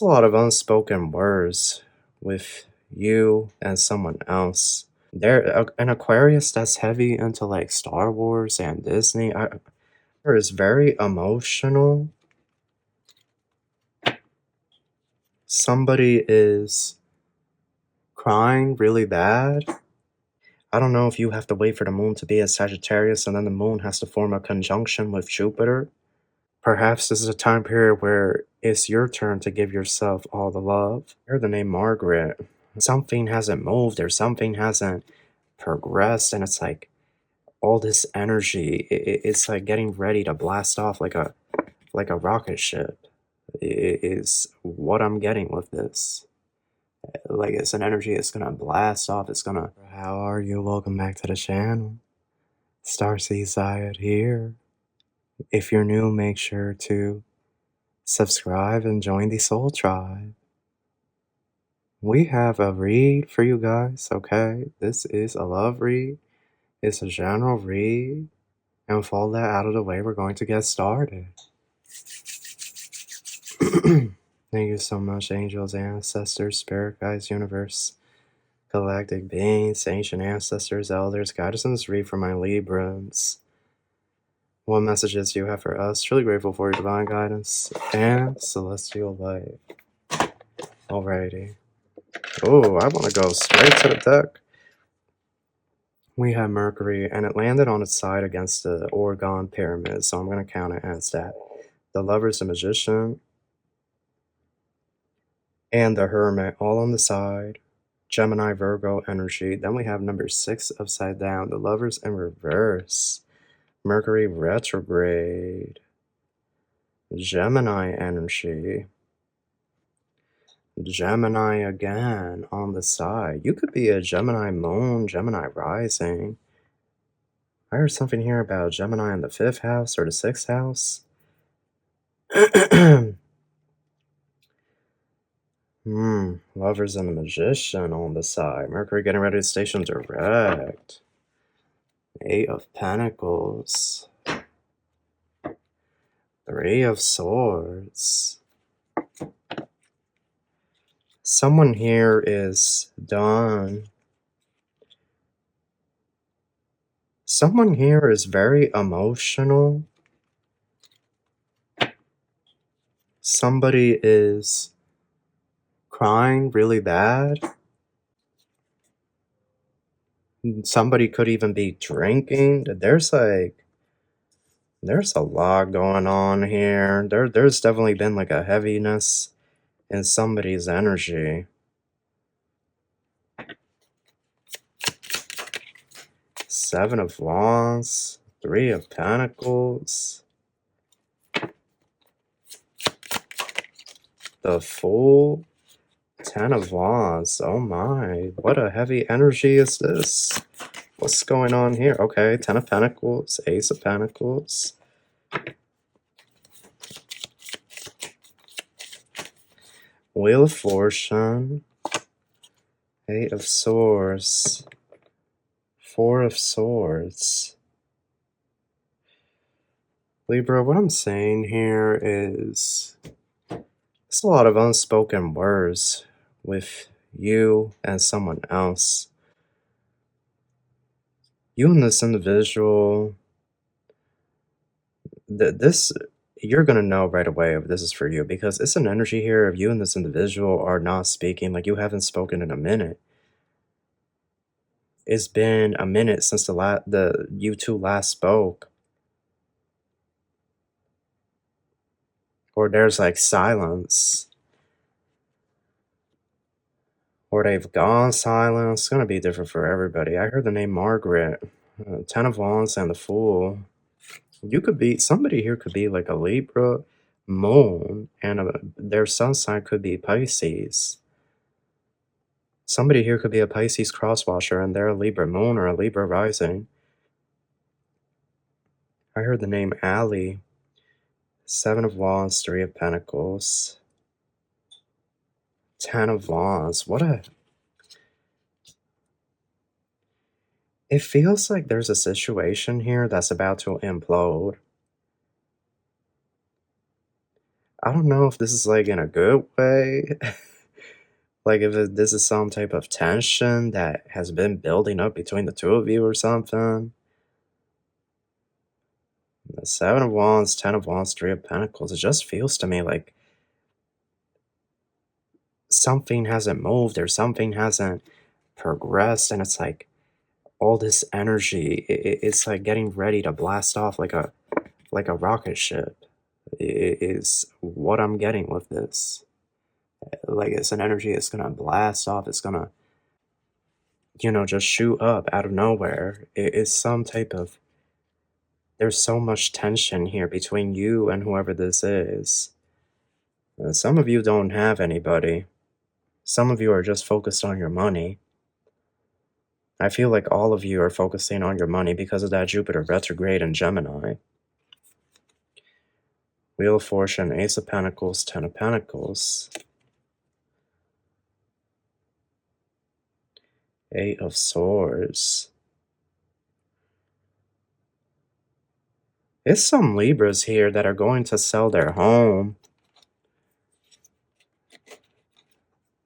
a lot of unspoken words with you and someone else. They're an Aquarius that's heavy into like Star Wars and Disney. Is very emotional. Somebody is crying really bad. I don't know if you have to wait for the moon to be a Sagittarius and then the moon has to form a conjunction with Jupiter. Perhaps this is a time period where it's your turn to give yourself all the love. I heard the name Margaret. Something hasn't moved or something hasn't progressed, and it's like all this energy. It's like getting ready to blast off like a rocket ship. Is what I'm getting with this. Like it's an energy. It's gonna blast off. It's gonna. How are you? Welcome back to the channel. Starseed here. If you're new, make sure to subscribe and join the Soul Tribe. We have a read for you guys, okay? This is a love read. It's a general read. And with all that out of the way, we're going to get started. Thank you so much, angels, ancestors, spirit guides, universe, galactic beings, ancient ancestors, elders. Guide us in this read for my Librans. What messages do you have for us? Truly grateful for your divine guidance and celestial light. Alrighty. Oh, I want to go straight to the deck. We have Mercury, and it landed on its side against the Oregon Pyramid, so I'm going to count it as that. The Lover's the Magician, and the Hermit, all on the side. Gemini, Virgo energy. Then we have number 6 upside down. The Lovers in reverse. Mercury retrograde. Gemini energy. Gemini again on the side. You could be a Gemini moon, Gemini rising. I heard something here about Gemini in the 5th house or the 6th house. Lovers and the Magician on the side. Mercury getting ready to station direct. 8 of Pentacles. 3 of Swords. Someone here is done. Someone here is very emotional. Somebody is crying really bad. Somebody could even be drinking. There's a lot going on here. There's definitely been like a heaviness in somebody's energy. Seven of Wands, 3 of Pentacles, the Fool, 10 of Wands. Oh my, what a heavy energy is this? What's going on here? Okay, 10 of Pentacles, Ace of Pentacles. Wheel of Fortune, 8 of Swords, 4 of Swords. Libra, what I'm saying here is there's a lot of unspoken words with you and someone else. You and this individual, you're going to know right away if this is for you, because it's an energy here of you and this individual are not speaking, like you haven't spoken in a minute. It's been a minute since you two last spoke. Or there's like silence. Or they've gone silent. It's going to be different for everybody. I heard the name Margaret. 10 of Wands and the Fool. You could be, somebody here could be like a Libra moon, and their sun sign could be Pisces. Somebody here could be a Pisces crosswasher, and they're a Libra moon or a Libra rising. I heard the name Allie. 7 of Wands, 3 of Pentacles. 10 of Wands. It feels like there's a situation here that's about to implode. I don't know if this is like in a good way. Like if this is some type of tension that has been building up between the two of you or something. The Seven of Wands, Ten of Wands, Three of Pentacles. It just feels to me like something hasn't moved or something hasn't progressed, and it's like all this energy. It's like getting ready to blast off like a rocket ship. Is what I'm getting with this. Like it's an energy. It's gonna blast off. It's gonna, just shoot up out of nowhere. It is some type of. There's so much tension here between you and whoever this is. Some of you don't have anybody. Some of you are just focused on your money. I feel like all of you are focusing on your money because of that Jupiter retrograde in Gemini. Wheel of Fortune, Ace of Pentacles, Ten of Pentacles. Eight of Swords. There's some Libras here that are going to sell their home.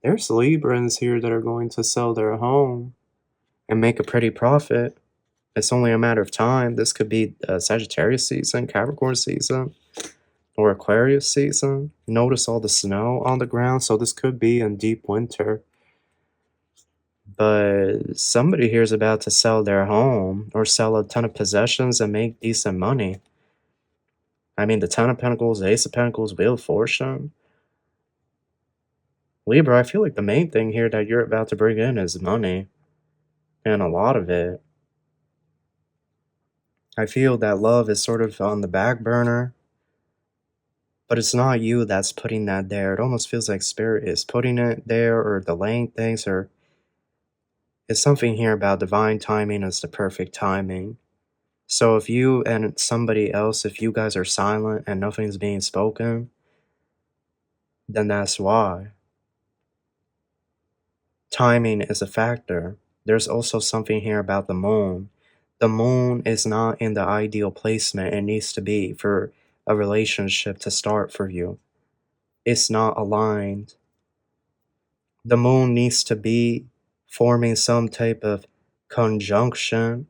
There's Librans here that are going to sell their home and make a pretty profit. It's only a matter of time. This could be Sagittarius season, Capricorn season, or Aquarius season. Notice all the snow on the ground, so this could be in deep winter. But somebody here is about to sell their home or sell a ton of possessions and make decent money. I mean, the Ten of Pentacles, Ace of Pentacles, Wheel of Fortune. Libra, I feel like the main thing here that you're about to bring in is money. And a lot of it. I feel that love is sort of on the back burner. But it's not you that's putting that there. It almost feels like Spirit is putting it there or delaying things, or it's something here about divine timing is the perfect timing. So if you and somebody else, if you guys are silent and nothing's being spoken, then that's why. Timing is a factor. There's also something here about the moon. The moon is not in the ideal placement it needs to be for a relationship to start for you. It's not aligned. The moon needs to be forming some type of conjunction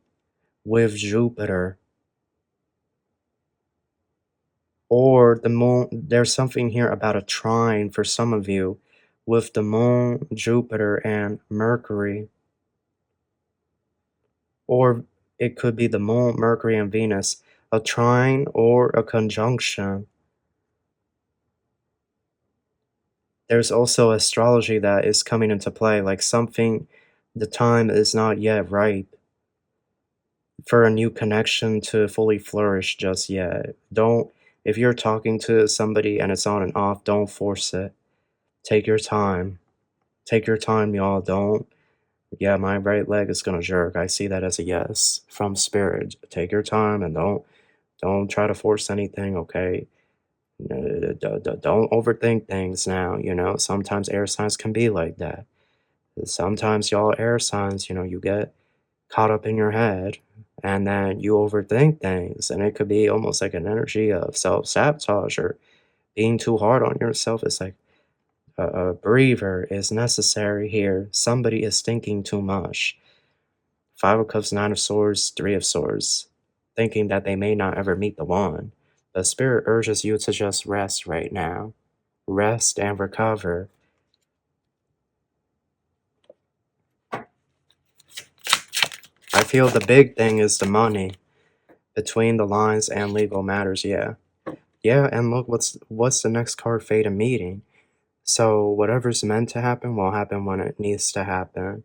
with Jupiter. Or the moon, there's something here about a trine for some of you with the moon, Jupiter, and Mercury. Or it could be the moon, Mercury, and Venus, a trine or a conjunction. There's also astrology that is coming into play, like something, the time is not yet right for a new connection to fully flourish just yet. If you're talking to somebody and it's on and off, don't force it. Take your time. Take your time, y'all. Don't. Yeah, my right leg is gonna jerk. I see that as a yes from Spirit. Take your time and don't try to force anything, okay? Don't overthink things now, Sometimes air signs can be like that. Sometimes y'all air signs, you get caught up in your head and then you overthink things, and it could be almost like an energy of self-sabotage or being too hard on yourself. It's like a breather is necessary here. Somebody is thinking too much. Five of Cups, Nine of Swords, Three of Swords, thinking that they may not ever meet the one. The Spirit urges you to just rest right now. Rest and recover. I feel the big thing is the money. Between the lines and legal matters, yeah. Yeah, and look, what's the next card? Fate and meeting. So whatever's meant to happen will happen when it needs to happen.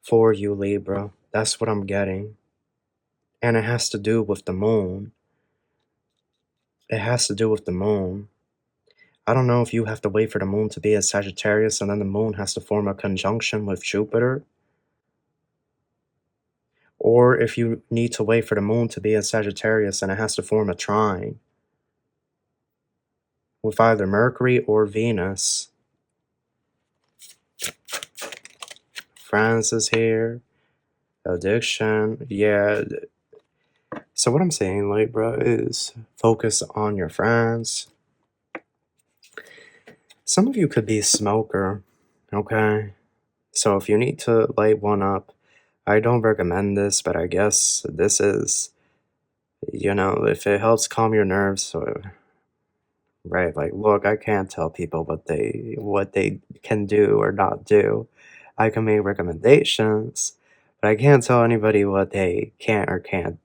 For you, Libra. That's what I'm getting. And it has to do with the moon. It has to do with the moon. I don't know if you have to wait for the moon to be a Sagittarius and then the moon has to form a conjunction with Jupiter. Or if you need to wait for the moon to be a Sagittarius and it has to form a trine with either Mercury or Venus. France is here. Addiction. Yeah. So what I'm saying, Libra, is focus on your friends. Some of you could be a smoker, okay? So if you need to light one up, I don't recommend this, but I guess this is, you know, if it helps calm your nerves, right? Like, look, I can't tell people what they can do or not do. I can make recommendations, but I can't tell anybody what they can or can't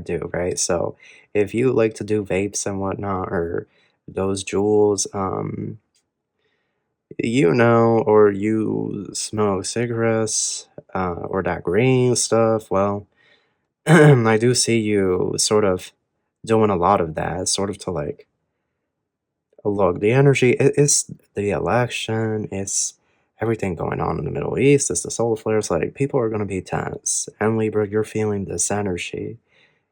do, right? So if you like to do vapes and whatnot, or those jewels, you know, or you smoke cigarettes, or that green stuff, well, I do see you sort of doing a lot of that, sort of to like, look, the energy is the election, it's everything going on in the Middle East, it's the solar flares, like people are gonna be tense. And Libra, you're feeling this energy.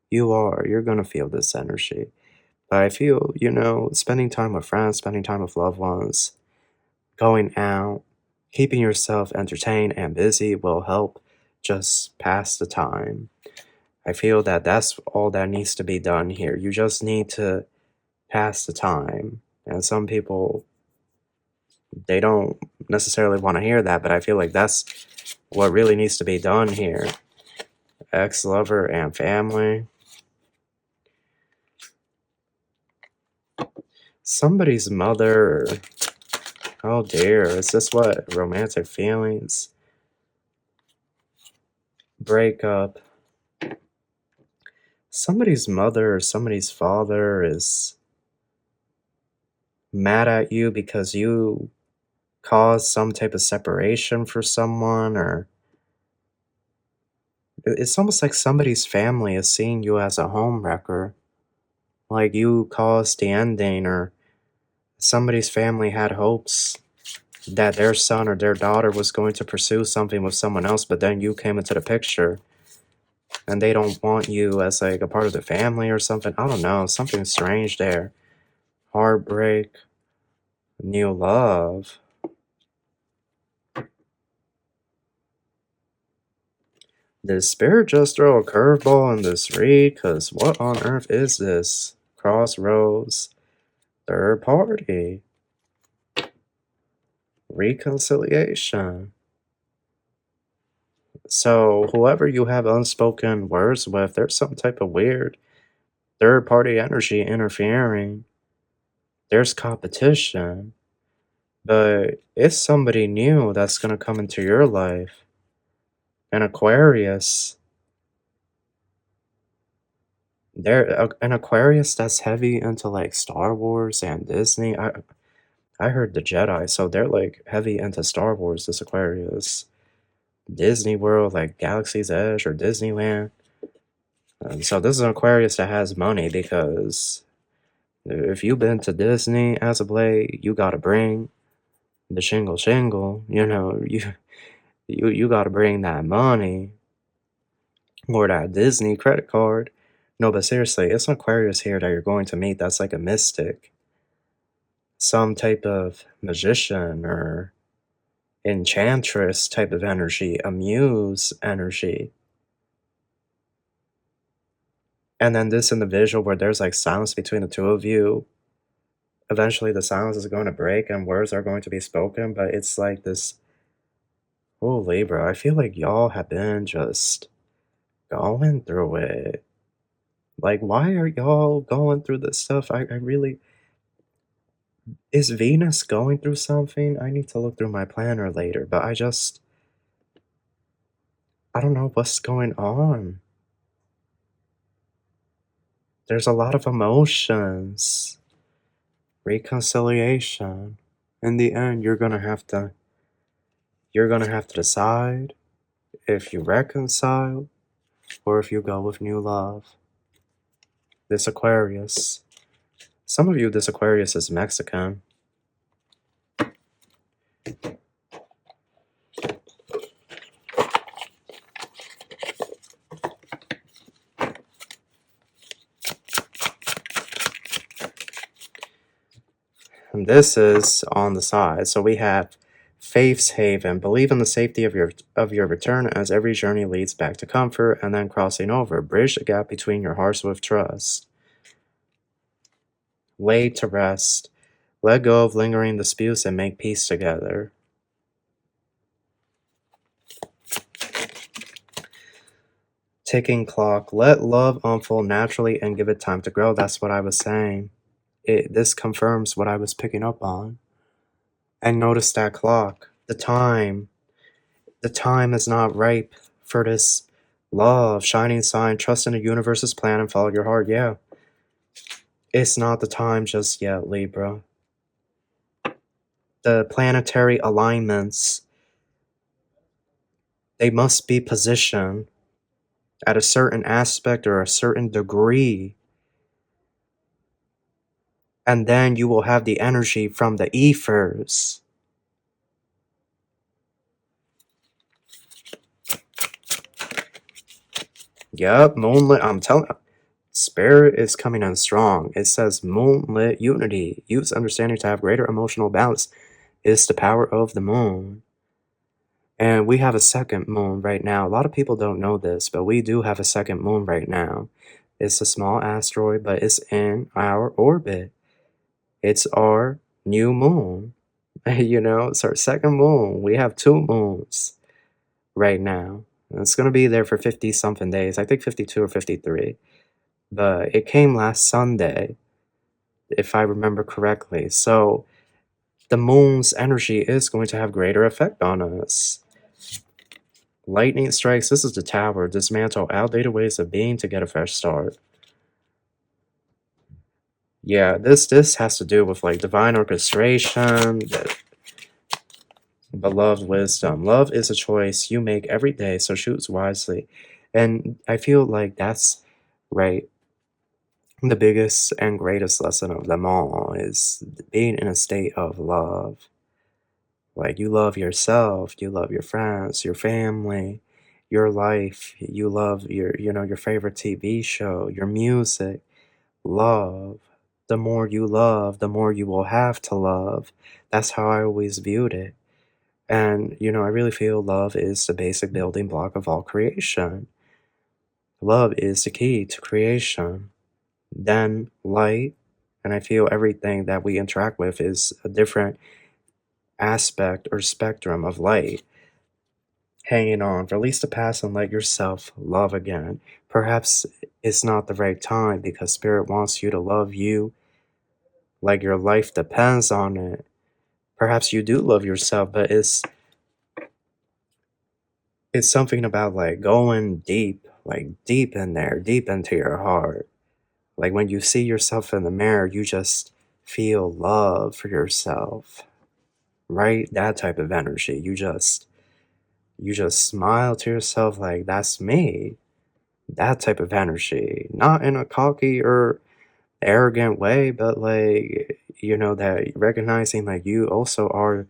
You're gonna feel this energy. But I feel, you know, spending time with friends, spending time with loved ones, going out, keeping yourself entertained and busy will help just pass the time. I feel that that's all that needs to be done here. You just need to pass the time. And some people, they don't necessarily want to hear that, but I feel like that's what really needs to be done here. Ex-lover and family. Somebody's mother. Oh dear, is this what romantic feelings? Breakup. Somebody's mother or somebody's father is mad at you because you caused some type of separation for someone, or it's almost like somebody's family is seeing you as a homewrecker. Like you caused the ending, or somebody's family had hopes that their son or their daughter was going to pursue something with someone else, but then you came into the picture and they don't want you as like a part of the family or something. I don't know, something strange there. Heartbreak, new love. Did Spirit just throw a curveball in this read? Because what on earth is this? Crossroads, third party, reconciliation. So whoever you have unspoken words with, there's some type of weird third party energy interfering. There's competition, but it's somebody new that's going to come into your life. An Aquarius. An Aquarius that's heavy into like Star Wars and Disney. I heard the Jedi, so they're like heavy into Star Wars, this Aquarius. Disney World, like Galaxy's Edge or Disneyland. So this is an Aquarius that has money, because if you've been to Disney as of late, you gotta bring the shingle, you know, you gotta bring that money, or that Disney credit card. No, but seriously, it's an Aquarius here that you're going to meet that's like a mystic, some type of magician or enchantress type of energy, a muse energy. And then this individual where there's like silence between the two of you, eventually the silence is going to break and words are going to be spoken, but it's like this, oh Libra, I feel like y'all have been just going through it. Like, why are y'all going through this stuff? I really, is Venus going through something? I need to look through my planner later, but I don't know what's going on. There's a lot of emotions. Reconciliation. In the end, you're gonna have to decide if you reconcile or if you go with new love. This Aquarius. Some of you, this Aquarius is Mexican. And this is on the side. So we have Faith's Haven. Believe in the safety of your return, as every journey leads back to comfort, and then crossing over. Bridge the gap between your hearts with trust. Laid to rest. Let go of lingering disputes and make peace together. Ticking clock. Let love unfold naturally and give it time to grow. That's what I was saying. This confirms what I was picking up on. And notice that clock. The time is not ripe for this love. Shining sign. Trust in the universe's plan and follow your heart. Yeah. It's not the time just yet, Libra. The planetary alignments, they must be positioned at a certain aspect or a certain degree. And then you will have the energy from the ethers. Yep, moonlit. I'm telling you, spirit is coming in strong. It says moonlit unity. Use understanding to have greater emotional balance. Is the power of the moon. And we have a second moon right now. A lot of people don't know this, but we do have a second moon right now. It's a small asteroid, but it's in our orbit. It's our new moon. You know, it's our second moon. We have 2 moons right now. And it's going to be there for 50-something days. I think 52 or 53. But it came last Sunday, if I remember correctly. So the moon's energy is going to have greater effect on us. Lightning strikes. This is the tower. Dismantle outdated ways of being to get a fresh start. Yeah, this has to do with like divine orchestration, beloved wisdom. Love is a choice you make every day, so choose wisely. And I feel like that's right. The biggest and greatest lesson of them all is being in a state of love. Like, you love yourself, you love your friends, your family, your life, you love your, your favorite TV show, your music. Love. The more you love, the more you will have to love. That's how I always viewed it. And, I really feel love is the basic building block of all creation. Love is the key to creation. Then light, and I feel everything that we interact with is a different aspect or spectrum of light. Hanging on, release the past and let yourself love again. Perhaps it's not the right time because Spirit wants you to love you like your life depends on it. Perhaps you do love yourself, but it's something about like going deep, like deep in there, deep into your heart. Like when you see yourself in the mirror, you just feel love for yourself, right? That type of energy. You just smile to yourself like, that's me. That type of energy. Not in a cocky or arrogant way, but like, that recognizing like you also are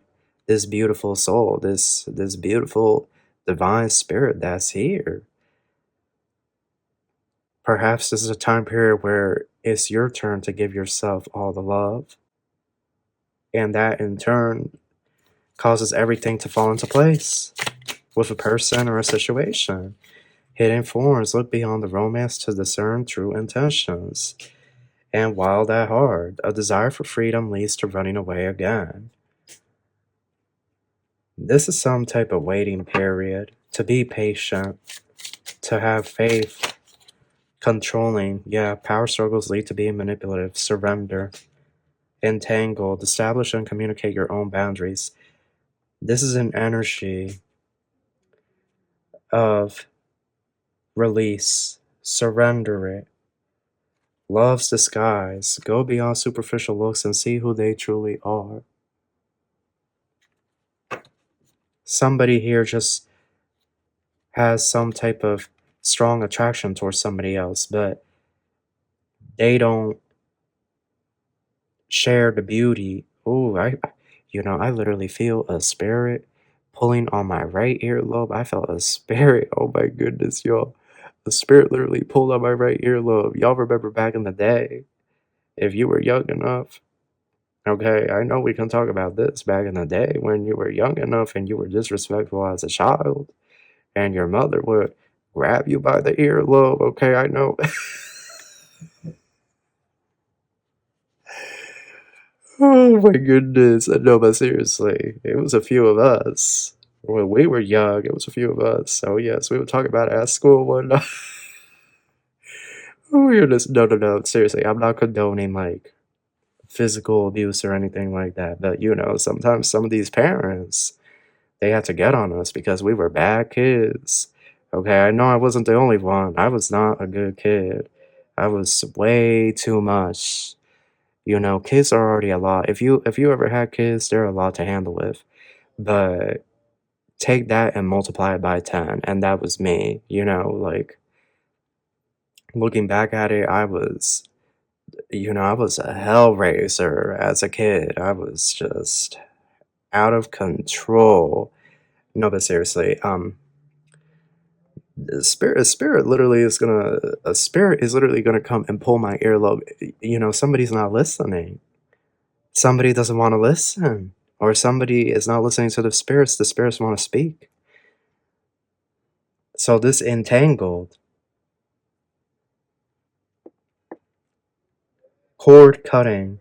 this beautiful soul, this beautiful divine spirit that's here. Perhaps this is a time period where it's your turn to give yourself all the love, and that in turn causes everything to fall into place with a person or a situation. Hidden forms. Look beyond the romance to discern true intentions. And wild at heart, a desire for freedom leads to running away again. This is some type of waiting period. To be patient, to have faith, controlling. Yeah, power struggles lead to being manipulative. Surrender. Entangled. Establish and communicate your own boundaries. This is an energy of release. Surrender it. Love's disguise. Go beyond superficial looks and see who they truly are. Somebody here just has some type of strong attraction towards somebody else, but they don't share the beauty. Ooh, I literally feel a spirit pulling on my right earlobe. I felt a spirit. Oh my goodness, y'all. The spirit literally pulled on my right earlobe. Y'all remember back in the day, if you were young enough, okay, I know we can talk about this back in the day when you were young enough and you were disrespectful as a child and your mother would grab you by the earlobe. Okay, I know. Oh my goodness. No, but seriously, it was a few of us. When we were young, it was a few of us. So yes, we would talk about it at school and whatnot. Oh my goodness. No. Seriously, I'm not condoning like physical abuse or anything like that. But you know, sometimes some of these parents, they had to get on us because we were bad kids. Okay, I know I wasn't the only one. I was not a good kid. I was way too much. You know, kids are already a lot. If you ever had kids, they're a lot to handle with. But take that and multiply it by 10, and that was me. You know, like looking back at it, I was I was a hellraiser as a kid. I was just out of control. No, but seriously, a spirit is literally gonna come and pull my earlobe. You know, somebody's not listening. Somebody doesn't want to listen, or somebody is not listening to the spirits want to speak. So this entangled, cord cutting,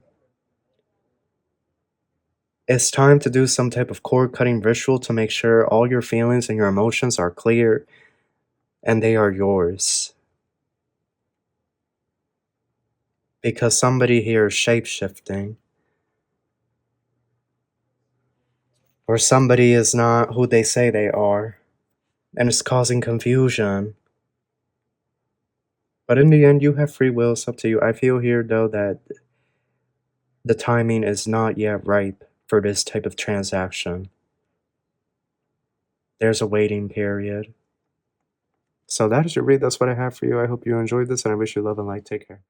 it's time to do some type of cord cutting ritual to make sure all your feelings and your emotions are clear and they are yours. Because somebody here is shape-shifting, or somebody is not who they say they are, and it's causing confusion. But in the end, you have free will, it's up to you. I feel here, though, that the timing is not yet ripe for this type of transaction. There's a waiting period. So that is your read. That's what I have for you. I hope you enjoyed this, and I wish you love and light. Take care.